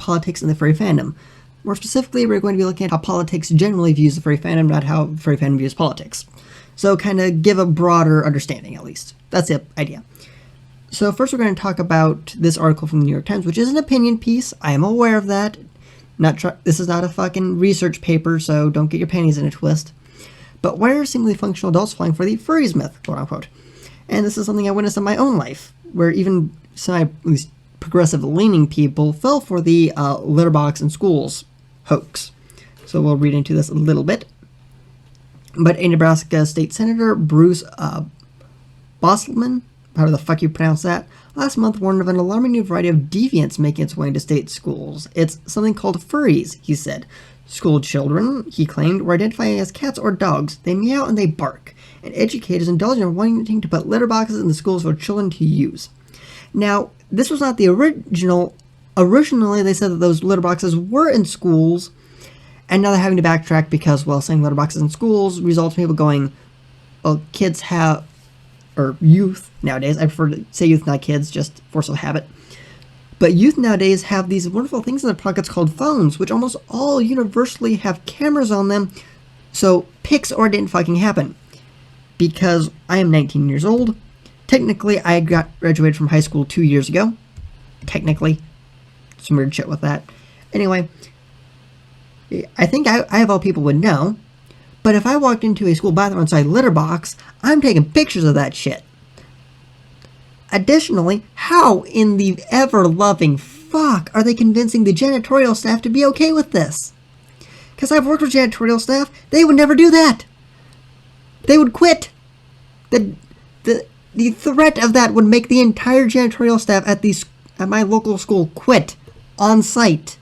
politics in the furry fandom. More specifically, we're going to be looking at how politics generally views the furry fandom, not how the furry fandom views politics. So kind of give a broader understanding, at least. That's the idea. So first we're going to talk about this article from the New York Times, which is an opinion piece. I am aware of that. This is not a fucking research paper, so don't get your panties in a twist. But why are seemingly functional adults falling for the furries myth, quote unquote? And this is something I witnessed in my own life, where even some progressive-leaning people fell for the litter box in schools hoax. So we'll read into this a little bit. But a Nebraska State Senator, Bruce Bosselman, how the fuck you pronounce that, last month warned of an alarming new variety of deviance making its way into state schools. It's something called furries, he said. School children, he claimed, were identifying as cats or dogs. They meow and they bark. And educators indulged in wanting to put litter boxes in the schools for children to use. Now, this was not the original. Originally, they said that those litter boxes were in schools, and now they're having to backtrack because, well, saying litter boxes in schools results in people going, well, kids have, or youth nowadays, I prefer to say youth, not kids, just force of habit. But youth nowadays have these wonderful things in their pockets called phones, which almost all universally have cameras on them, so pics or didn't fucking happen. Because I am 19 years old. Technically, I graduated from high school 2 years ago. Technically. Some weird shit with that. Anyway, I think I of all people would know, but if I walked into a school bathroom inside litter box, I'm taking pictures of that shit. Additionally, how in the ever-loving fuck are they convincing the janitorial staff to be okay with this? Because I've worked with janitorial staff, they would never do that. They would quit. The threat of that would make the entire janitorial staff at my local school quit on site.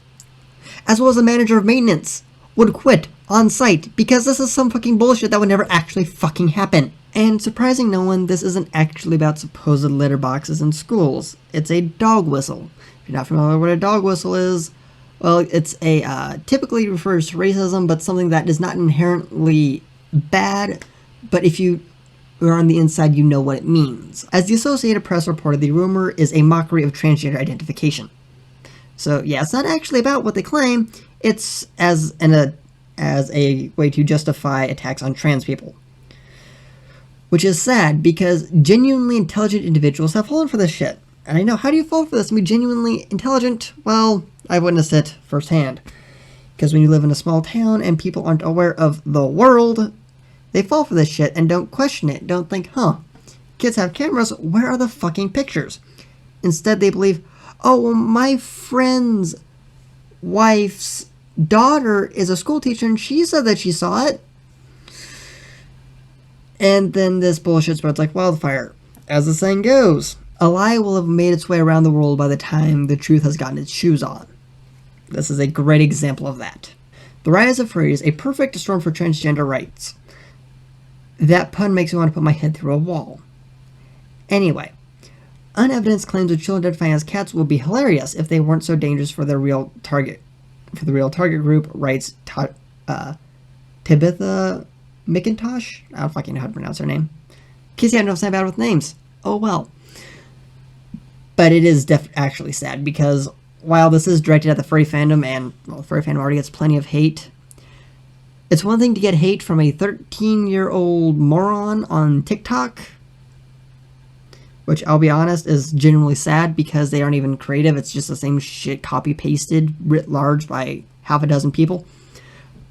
As well as the manager of maintenance would quit on site because this is some fucking bullshit that would never actually fucking happen. And surprising no one, this isn't actually about supposed litter boxes in schools. It's a dog whistle. If you're not familiar with what a dog whistle is, well, it's a typically refers to racism, but something that is not inherently bad. But if you are on the inside, you know what it means. As the Associated Press reported, the rumor is a mockery of transgender identification. So yeah, it's not actually about what they claim. It's as a way to justify attacks on trans people. Which is sad, because genuinely intelligent individuals have fallen for this shit. And I know, how do you fall for this and be genuinely intelligent? Well, I've witnessed it firsthand. Because when you live in a small town and people aren't aware of the world, they fall for this shit and don't question it. Don't think, kids have cameras, where are the fucking pictures? Instead, they believe, oh, well, my friend's wife's daughter is a school teacher and she said that she saw it. And then this bullshit spreads like wildfire. As the saying goes, a lie will have made its way around the world by the time the truth has gotten its shoes on. This is a great example of that. The rise of furries, a perfect storm for transgender rights. That pun makes me want to put my head through a wall. Anyway, unevidenced claims of children identifying as cats would be hilarious if they weren't so dangerous for their real target. For the real target group, writes Tabitha McIntosh? I don't fucking know how to pronounce her name. In case you have no say bad with names. Oh well. But it is actually sad, because while this is directed at the furry fandom, and well, the furry fandom already gets plenty of hate, it's one thing to get hate from a 13-year-old moron on TikTok, which I'll be honest is genuinely sad because they aren't even creative. It's just the same shit copy-pasted writ large by half a dozen people.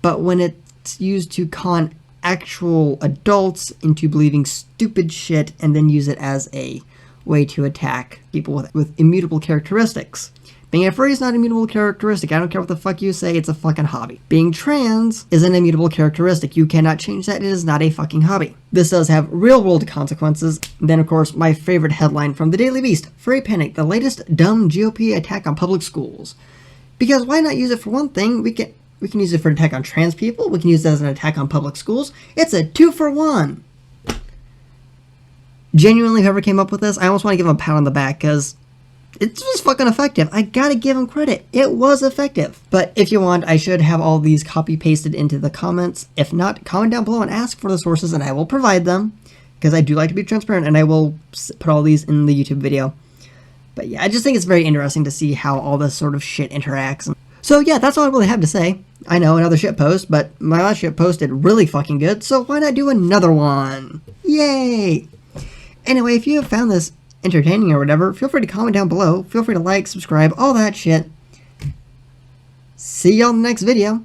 But when it's used to con actual adults into believing stupid shit and then use it as a way to attack people with immutable characteristics. Being a furry is not an immutable characteristic. I don't care what the fuck you say, it's a fucking hobby. Being trans is an immutable characteristic. You cannot change that, it is not a fucking hobby. This does have real-world consequences. Then, of course, my favorite headline from the Daily Beast, Furry Panic, the latest dumb GOP attack on public schools. Because why not use it for one thing? We can use it for an attack on trans people, we can use it as an attack on public schools. It's a 2-for-1. Genuinely, whoever came up with this, I almost want to give him a pat on the back, because it's just fucking effective. I gotta give him credit. It was effective. But if you want, I should have all these copy-pasted into the comments. If not, comment down below and ask for the sources, and I will provide them, because I do like to be transparent, and I will put all these in the YouTube video. But yeah, I just think it's very interesting to see how all this sort of shit interacts. So yeah, that's all I really have to say. I know, another shit post, but my last shit post did really fucking good, so why not do another one? Yay! Anyway, if you have found this entertaining or whatever, feel free to comment down below. Feel free to like, subscribe, all that shit. See y'all in the next video.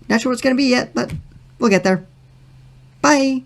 Not sure what it's gonna be yet, but we'll get there. Bye!